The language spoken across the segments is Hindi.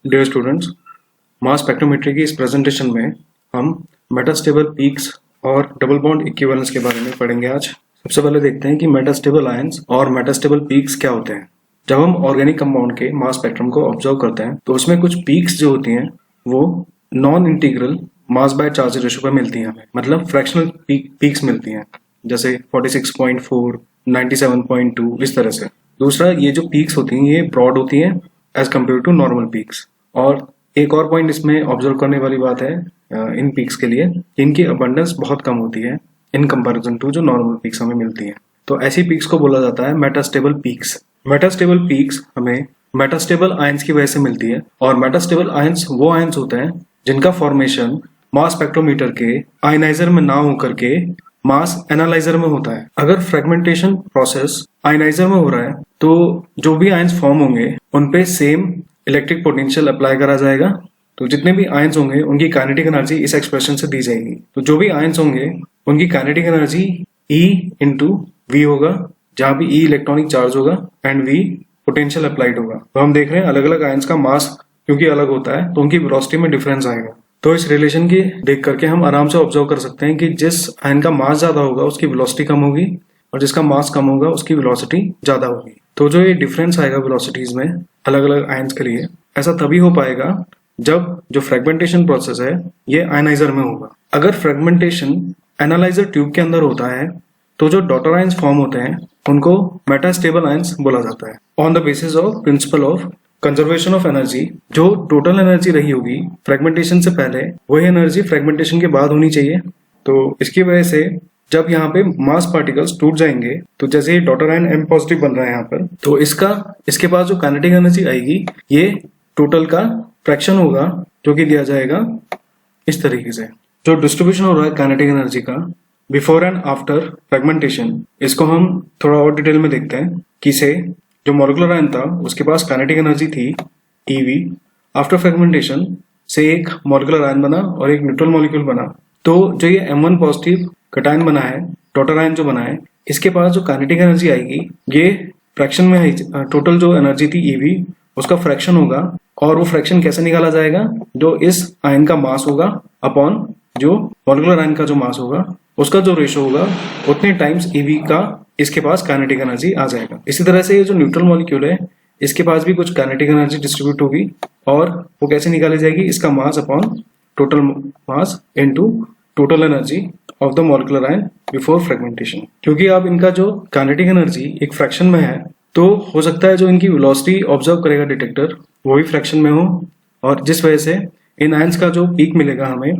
डियर स्टूडेंट्स, मास स्पेक्ट्रोमेट्री की इस प्रेजेंटेशन में हम मेटास्टेबल पीक्स और डबल बॉन्ड इक्विवेलेंस के बारे में पढ़ेंगे। आज सबसे पहले देखते हैं कि मेटास्टेबल आयंस और मेटास्टेबल पीक्स क्या होते हैं। जब हम ऑर्गेनिक कंपाउंड के मास स्पेक्ट्रम को ऑब्जर्व करते हैं तो उसमें कुछ पीक्स जो होती हैं वो non integral mass by charge ratio पर मिलती हैं हमें, मतलब फ्रैक्शनल पीक्स मिलती हैं, जैसे 46.4, 97.2 इस तरह से। दूसरा, ये जो पीक्स होती हैं ये ब्रॉड होती हैं as compare to normal peaks. और एक और पॉइंट इसमें ऑब्जर्व करने वाली बात है इन पीक्स के लिए, इनकी अबंडेंस बहुत कम होती है इन कंपैरिजन टू जो नॉर्मल पीक्स हमें मिलती हैं। तो ऐसी पीक्स को बोला जाता है मेटास्टेबल पीक्स। मेटास्टेबल पीक्स हमें मेटास्टेबल आयंस की वजह से मिलती है, और मेटास्टेबल आयंस वो आयंस होते हैं जिनका फॉर्मेशन मास स्पेक्ट्रोमीटर के आयनाइजर में ना होकर के मास एनालाइजर में होता है। अगर फ्रेगमेंटेशन प्रोसेस आयनाइजर में हो रहा है तो जो भी आयंस फॉर्म होंगे उन पे सेम इलेक्ट्रिक पोटेंशियल अप्लाई करा जाएगा। तो जितने भी आयंस होंगे उनकी काइनेटिक एनर्जी इस एक्सप्रेशन से दी जाएगी। तो जो भी आयंस होंगे उनकी kinetic energy E into V होगा, जहां भी E इलेक्ट्रॉनिक चार्ज होगा एंड V पोटेंशियल अप्लाइड होगा। तो हम देख रहे हैं अलग अलग आयंस का मास क्योंकि अलग होता है तो उनकी वेलोसिटी में डिफरेंस आएगा। तो इस रिलेशन की देख करके हम आराम से ऑब्जर्व कर सकते हैं कि जिस आयन का मास ज्यादा होगा उसकी वेलोसिटी कम होगी और जिसका मास कम होगा उसकी वेलोसिटी ज्यादा होगी। तो जो ये डिफरेंस आएगा वेलोसिटीज में अलग अलग आयंस के लिए, ऐसा तभी हो पाएगा जब जो फ्रेगमेंटेशन प्रोसेस है ये आयनाइजर में होगा। अगर फ्रेगमेंटेशन एनालाइजर ट्यूब के अंदर होता है तो जो डॉटर आयंस फॉर्म होते हैं उनको मेटास्टेबल आयंस बोला जाता है। On the basis of principle of conservation of energy, जो टोटल एनर्जी रही होगी फ्रेगमेंटेशन से पहले वही एनर्जी फ्रेगमेंटेशन के बाद होनी चाहिए। तो इसकी वजह से जब यहाँ पे मास पार्टिकल्स टूट जाएंगे तो जैसे ही डॉटर आयन M पॉजिटिव बन रहा है यहाँ पर, तो इसके पास जो काइनेटिक एनर्जी आएगी ये टोटल का फ्रैक्शन होगा जो कि दिया जाएगा इस तरीके से। जो डिस्ट्रीब्यूशन हो रहा है काइनेटिक एनर्जी का बिफोर एंड आफ्टर फ्रेगमेंटेशन, इसको हम थोड़ा और डिटेल में देखते हैं कि से जो मॉलिक्यूलर आयन था उसके पास काइनेटिक एनर्जी थी EV। आफ्टर फ्रेगमेंटेशन से एक मॉलिक्यूलर आयन बना और एक न्यूट्रल मॉलिक्यूल बना। तो जो ये M1 पॉजिटिव कटायन बना है, डॉटर आयन जो बना है, इसके पास जो काइनेटिक एनर्जी आएगी ये फ्रैक्शन में है। टोटल जो एनर्जी थी EV उसका फ्रैक्शन होगा, और वो फ्रैक्शन कैसे निकाला जाएगा, जो इस आयन का मास होगा अपॉन जो मॉलिक्यूलर आयन का जो मास होगा उसका जो रेशो होगा उतने टाइम्स EV का इसके पास काइनेटिक एनर्जी आ जाएगा। इसी तरह से ये जो न्यूट्रल मॉलिक्यूल है इसके पास भी कुछ काइनेटिक एनर्जी डिस्ट्रीब्यूट होगी, और वो कैसे निकाली जाएगी, इसका mass upon total mass into total energy of the molecular ion before fragmentation. क्योंकि अब इनका जो काइनेटिक एनर्जी एक फ्रैक्शन में है तो हो सकता है जो इनकी वेलोसिटी ऑब्जर्व करेगा डिटेक्टर वो भी फ्रैक्शन में हो, और जिस वजह से इन आयंस का जो पीक मिलेगा हमें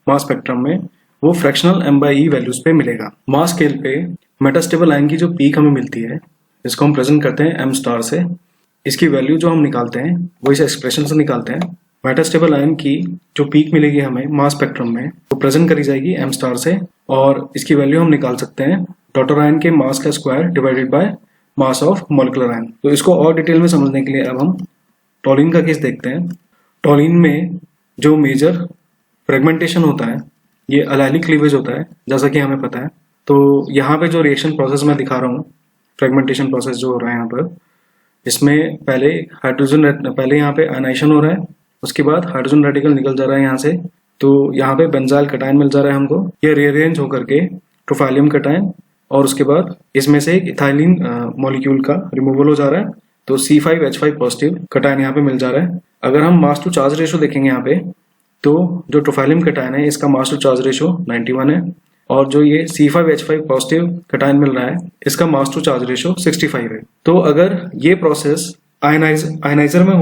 मास स्पेक्ट्रम में वो फ्रैक्शनल M/E वैल्यूज पे मिलेगा। मास स्केल पे मेटास्टेबल आयन की जो पीक हमें मिलती है इसको हम प्रेजेंट करते हैं M स्टार से। इसकी वैल्यू जो हम निकालते हैं वो इस एक्सप्रेशन से निकालते हैं। मेटास्टेबल आयन की जो पीक मिलेगी हमें मास स्पेक्ट्रम में वो प्रेजेंट करी जाएगी M स्टार से, और इसकी वैल्यू हम निकाल सकते हैं डॉटर आयन के मास का square divided by mass of molecular ion. तो इसको और डिटेल में समझने के लिए अब हम टॉलिन का केस देखते हैं। टॉलिन में जो मेजर फ्रेगमेंटेशन होता है ये अलाइलिक क्लीवेज होता है जैसा कि हमें पता है। तो यहाँ पे जो रिएक्शन प्रोसेस मैं दिखा रहा हूँ, फ्रेगमेंटेशन प्रोसेस जो हो रहा है यहाँ पर, इसमें पहले यहाँ पे आयनाइजेशन हो रहा है, उसके बाद हाइड्रोजन रेडिकल निकल जा रहा है यहाँ से। तो यहाँ पे बेंजाइल कटायन मिल जा रहा है हमको, ये रीअरेंज होकर के ट्रोफाइलियम कटायन, और उसके बाद इसमें से एक इथाइलिन मॉलिक्यूल का रिमूवल हो जा रहा है। तो C5H5 पॉजिटिव कटायन यहाँ पे मिल जा रहा है। अगर हम मास टू चार्ज रेशो देखेंगे यहाँ पे तो जो ट्रोफाइलियम कटायन है इसका मास टू चार्ज रेशो 91 है, और जो ये C5H5 पॉजिटिव कटायन मिल रहा है इसका मास टू चार्ज रेशो 65 है। तो अगर ये प्रोसेस आयनाइजर में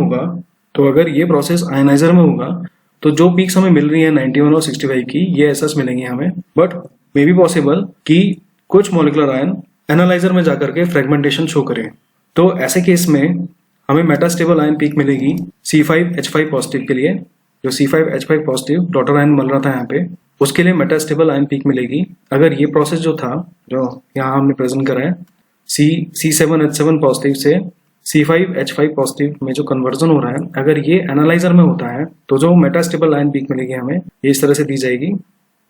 होगा तो जो पीक्स हमें मिल रही है 91 और 65 की ये एसएस मिलेंगी हमें। बट मे बी पॉसिबल कि कुछ मॉलिक्यूलर आयन एनालाइजर में जाकर के फ्रेगमेंटेशन शो करें। तो ऐसे केस में हमें मेटास्टेबल आयन पीक मिलेगी C5H5 पॉजिटिव के लिए। जो C5H5 पॉजिटिव डॉटर आयन मिल रहा था यहाँ पे उसके लिए मेटास्टेबल आयन पीक मिलेगी। अगर ये प्रोसेस जो था जो यहाँ हमने प्रेजेंट करा है C7H7 पॉजिटिव से C5H5 पॉजिटिव में जो कन्वर्जन हो रहा है, अगर ये एनालाइजर में होता है तो जो मेटास्टेबल आयन पीक मिलेगी हमें ये इस तरह से दी जाएगी,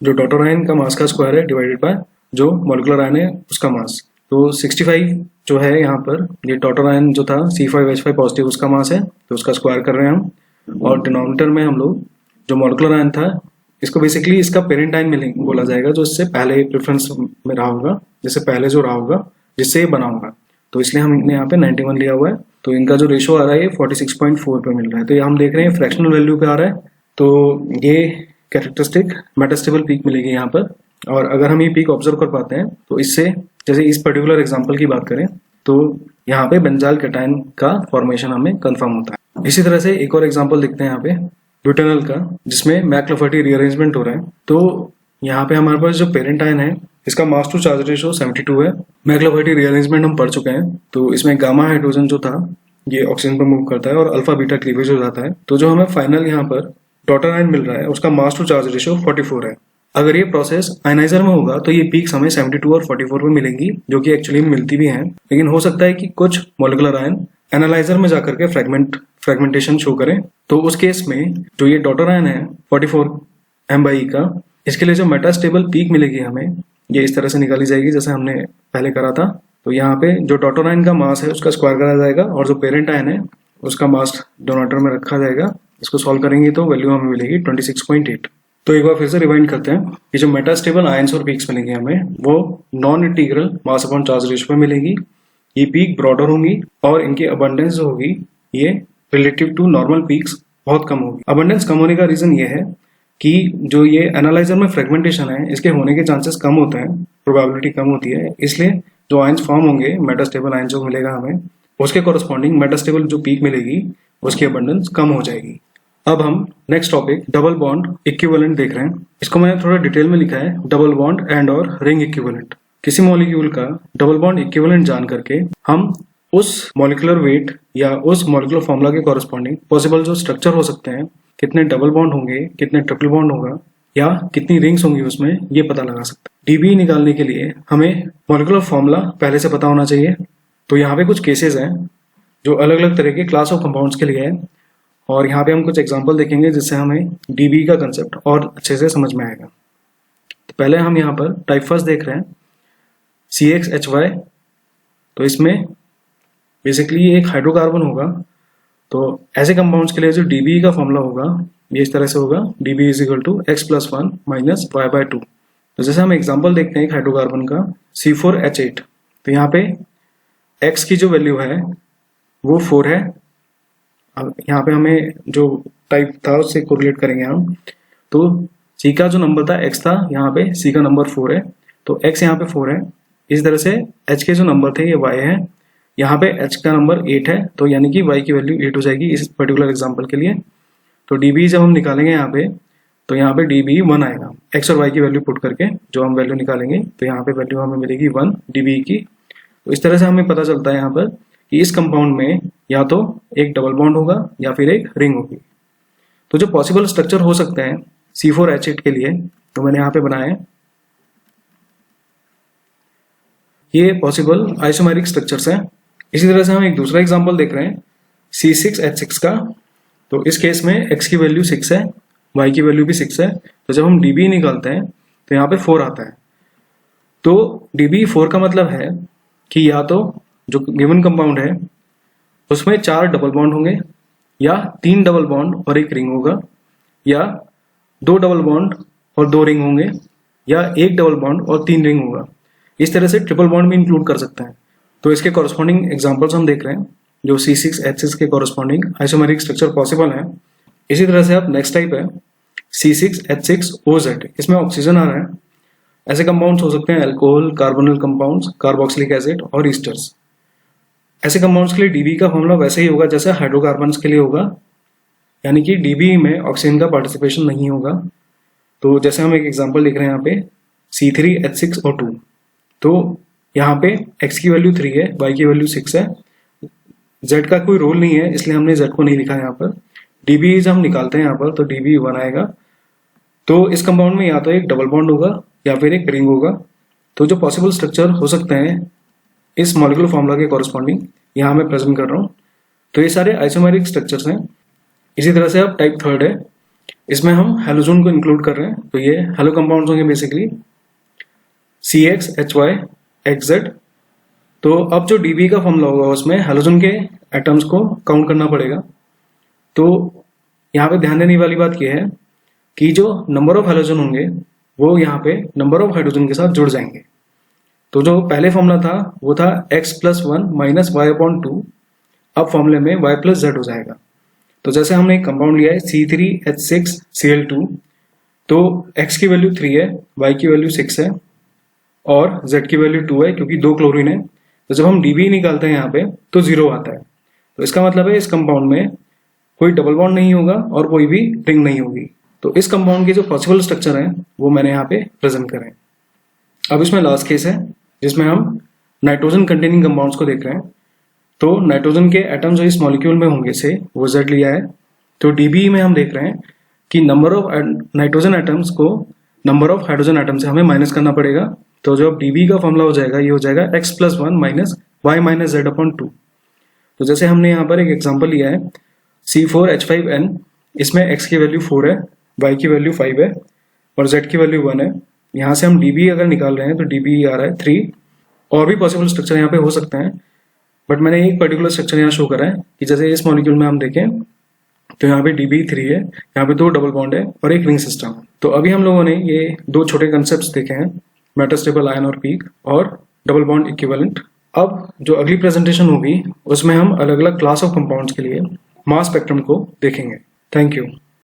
जो डॉटर आयन का मास का स्क्वायर है डिवाइडेड बाय जो मॉलिक्यूलर आयन है उसका मास। तो 65 जो है यहाँ पर ये डॉटर आयन जो था C5H5 पॉजिटिव उसका मास है तो उसका स्क्वायर कर रहे हैं हम, और डिनोमिनेटर में हम लोग जो मॉलिक्यूलर आयन था इसको बेसिकली इसका पेरेंट आयन बोला जाएगा, जो इससे पहले प्रेफरेंस में रहा होगा, जिससे पहले जो रहा होगा, जिससे ये बना होगा। तो इसलिए हमने यहाँ पे 91 लिया हुआ है। तो इनका जो रेशो आ रहा है ये 46.4 पे मिल रहा है। तो ये हम देख रहे हैं फ्रैक्शनल वैल्यू पे आ रहा है। तो ये कैरेक्टरिस्टिक मेटास्टेबल पीक मिलेगी यहाँ पर। और अगर हम ये पीक ऑब्जर्व कर पाते हैं तो इससे, जैसे इस पर्टिकुलर एग्जांपल की बात करें तो यहाँ पे बेंजाइल कैटायन का फॉर्मेशन हमें कंफर्म होता है। इसी तरह से एक और एग्जांपल देखते हैं यहाँ पे ब्यूटेनॉल का, जिसमें मैक्लाफर्टी रीअरेंजमेंट हो रहा है। तो यहाँ पे हमारे पास जो पेरेंट आयन है इसका मास टू चार्ज रेशियो 72 है। मैक्लाफर्टी रीअरेंजमेंट हम पढ़ चुके हैं। तो इसमें गामा हाइड्रोजन जो था ये ऑक्सीजन पर मूव करता है और अल्फा बीटा क्लीवेज हो जाता है। तो जो हमें फाइनल यहाँ पर डॉटर आयन मिल रहा है उसका मास टू चार्ज रेशियो 44 है। अगर ये प्रोसेस आयनाइजर में होगा तो ये पीक्स हमें 72 और 44 में मिलेंगी, जो कि एक्चुअली में मिलती भी हैं। लेकिन हो सकता है कि कुछ मॉलिक्यूलर आयन एनालाइजर में जाकर के फ्रेगमेंटेशन शो करें। तो उस केस में जो ये डॉटर आयन है 44 M/E का, इसके लिए जो मेटास्टेबल पीक मिलेगी हमें, ये इस तरह से निकाली जाएगी जैसे हमने पहले करा था। तो यहाँ पे जो डॉटर आयन का मास है उसका स्क्वायर करा जाएगा और जो पेरेंट आयन है उसका मास डोनाटर में रखा जाएगा। इसको सॉल्व करेंगे तो वैल्यू हमें मिलेगी 26.8। तो एक बार फिर से रिवाइंड करते हैं कि जो मेटास्टेबल आयंस और पीक्स मिलेंगे हमें वो non integral mass upon charge ratio में मिलेगी। ये पीक ब्रॉडर होंगी और इनकी अबंडेंस जो होगी ये रिलेटिव टू नॉर्मल पीक्स बहुत कम होगी। अबंडेंस कम होने का रीजन ये है कि जो ये एनालाइजर में फ्रेगमेंटेशन है इसके होने के चांसेस कम होते हैं, प्रोबेबिलिटी कम होती है। इसलिए जो आयंस फॉर्म होंगे, मेटास्टेबल आयंस जो मिलेगा हमें, उसके कॉरस्पॉन्डिंग मेटास्टेबल जो पीक मिलेगी उसकी अबंडेंस कम हो जाएगी। अब हम next topic double bond equivalent देख रहे हैं। इसको मैंने थोड़ा डिटेल में लिखा है, डबल बॉन्ड एंड और रिंग इक्विवेलेंट। किसी मॉलिक्यूल का डबल बॉन्ड इक्विवेलेंट जान करके हम उस मॉलिक्यूलर वेट या उस मॉलिक्यूलर फॉर्मूला के कॉरस्पॉन्डिंग पॉसिबल जो स्ट्रक्चर हो सकते हैं, कितने डबल बॉन्ड होंगे, कितने ट्रिपल बॉन्ड होगा या कितनी रिंग्स होंगी उसमें, ये पता लगा सकते हैं। डीबी निकालने के लिए हमें मॉलिक्यूलर फॉर्मूला पहले से पता होना चाहिए। तो यहाँ पे कुछ केसेस हैं जो अलग अलग तरह के क्लास ऑफ कंपाउंड्स के लिए है और यहाँ पे हम कुछ एग्जांपल देखेंगे जिससे हमें डीबी का कंसेप्ट और अच्छे से समझ में आएगा। तो पहले हम यहाँ पर टाइप फर्स्ट देख रहे हैं CXHY। तो इसमें बेसिकली ये एक हाइड्रोकार्बन होगा। तो ऐसे कंपाउंड्स के लिए जो डीबी का फॉर्मूला होगा ये इस तरह से होगा, DB = X+1 - Y/2। तो जैसे हम एग्जाम्पल देखते हैं एक हाइड्रोकार्बन का C4H8। तो यहाँ पे X की जो वैल्यू है वो 4 है। अब यहाँ पे हमें जो टाइप था उससे कोरिलेट करेंगे हम। तो C का जो नंबर था X था, यहाँ पे C का नंबर 4 है। तो X यहाँ पे 4 है। इस तरह से H के जो नंबर थे ये Y है। यहाँ पे H का नंबर 8 है, तो यानी कि Y की वैल्यू 8 हो जाएगी इस पर्टिकुलर एग्जाम्पल के लिए। तो DB जब हम निकालेंगे यहाँ पे, तो यहाँ पे DB 1 आएगा। X और Y की वैल्यू पुट करके जो हम वैल्यू निकालेंगे तो यहाँ पे वैल्यू हमें मिलेगी 1 DB की। तो इस तरह से हमें पता चलता है यहाँ पर कि इस कंपाउंड में या तो एक डबल बॉन्ड होगा या फिर एक रिंग होगी। तो जो पॉसिबल स्ट्रक्चर हो सकते हैं C4H8 के लिए, तो मैंने यहाँ पे बनाए हैं ये पॉसिबल आइसोमेरिक स्ट्रक्चर्स हैं। इसी तरह से हम एक दूसरा एग्जांपल देख रहे हैं C6H6 का। तो इस केस में X की वैल्यू 6 है, Y की वैल्यू भी 6 है। तो जब हम DB निकालते हैं तो यहाँ पे 4 आता है। तो DB 4 का मतलब है कि या तो जो गिवन कंपाउंड है उसमें 4 डबल बॉन्ड होंगे या 3 डबल बॉन्ड और एक रिंग होगा, या 2 डबल बॉन्ड और 2 रिंग होंगे, या 1 डबल बॉन्ड और 3 रिंग होगा। इस तरह से ट्रिपल बॉन्ड भी इंक्लूड कर सकते हैं। तो इसके कॉरस्पॉन्डिंग एग्जांपल्स हम देख रहे हैं जो C6H6 के कॉरस्पॉन्डिंग आइसोमेरिक स्ट्रक्चर पॉसिबल है। इसी तरह से अब नेक्स्ट टाइप है C6H6OZ। इसमें ऑक्सीजन आ रहा है। ऐसे कंपाउंड्स हो सकते हैं alcohol, carbonyl compounds, carboxylic acid और ईस्टर्स। ऐसे कंपाउंड्स के लिए डीबी का फॉर्मूला वैसे ही होगा जैसे हाइड्रोकार्बन्स के लिए होगा, यानी कि डीबी में ऑक्सीजन का पार्टिसिपेशन नहीं होगा। तो जैसे हम एक एग्जांपल लिख रहे हैं यहाँ पे C3H6O2। तो यहाँ पे X की वैल्यू 3 है, Y की वैल्यू 6 है, Z का कोई रोल नहीं है इसलिए हमने Z को नहीं लिखा यहाँ पर। डीबी जब हम निकालते हैं यहाँ पर तो DB 1 आएगा। तो इस कंपाउंड में या तो एक डबल बॉन्ड होगा या फिर एक रिंग होगा। तो जो पॉसिबल स्ट्रक्चर हो सकते हैं इस मॉलिक्यूलर फॉर्मूला के कॉरस्पॉन्डिंग यहाँ मैं प्रेजेंट कर रहा हूँ। तो ये सारे आइसोमेरिक स्ट्रक्चर्स हैं। इसी तरह से अब टाइप थर्ड है, इसमें हम हैलोजन को इंक्लूड कर रहे हैं। तो ये हैलो कंपाउंड्स होंगे बेसिकली CXHYXZ। तो अब जो DB का फॉर्मूला होगा उसमें हैलोजन के एटम्स को काउंट करना पड़ेगा। तो यहाँ पे ध्यान देने वाली बात यह है कि जो नंबर ऑफ हाइड्रोजन होंगे वो यहाँ पे नंबर ऑफ हाइड्रोजन के साथ जुड़ जाएंगे। तो जो पहले फॉर्मूला था वो था x+1 माइनस y/2, अब फॉर्मूले में y+z हो जाएगा। तो जैसे हमने एक कंपाउंड लिया है C3H6Cl2, तो x की वैल्यू 3 है, y की वैल्यू 6 है और z की वैल्यू 2 है क्योंकि 2 क्लोरीन है। तो जब हम dB निकालते हैं यहाँ पे तो 0 आता है। तो इसका मतलब है इस कंपाउंड में कोई डबल बॉन्ड नहीं होगा और कोई भी रिंग नहीं होगी। तो इस कंपाउंड के जो पॉसिबल स्ट्रक्चर हैं वो मैंने यहाँ पे प्रेजेंट करें। अब इसमें लास्ट केस है जिसमें हम नाइट्रोजन कंटेनिंग कंपाउंड्स को देख रहे हैं। तो नाइट्रोजन के एटम्स जो इस मॉलिक्यूल में होंगे से वो Z लिया है। तो dB में हम देख रहे हैं कि नंबर ऑफ नाइट्रोजन एटम्स को नंबर ऑफ हाइड्रोजन एटम से हमें माइनस करना पड़ेगा। तो जो अब dB का फॉर्मूला हो जाएगा ये हो जाएगा x+1 माइनस y-z/2। तो जैसे हमने यहाँ पर एक एग्जांपल लिया है C4H5N, इसमें x की वैल्यू 4 है, y की वैल्यू 5 है और z की वैल्यू 1 है। यहाँ से हम dB अगर निकाल रहे हैं तो dB आ रहा है 3। और भी पॉसिबल स्ट्रक्चर यहाँ पे हो सकते हैं, बट मैंने एक पर्टिकुलर स्ट्रक्चर यहाँ शो करा है कि जैसे इस मॉलिक्यूल में हम देखें तो यहाँ पे dB 3 है, यहाँ पे 2 डबल बॉन्ड है और एक रिंग सिस्टम है। तो अभी हम लोगों ने ये 2 छोटे कंसेप्ट्स देखे हैं, मेटास्टेबल आयन और पीक और डबल बॉन्ड इक्विवेलेंट। अब जो अगली प्रेजेंटेशन होगी उसमें हम अलग अलग क्लास ऑफ कंपाउंड्स के लिए मास स्पेक्ट्रम को देखेंगे। Thank you.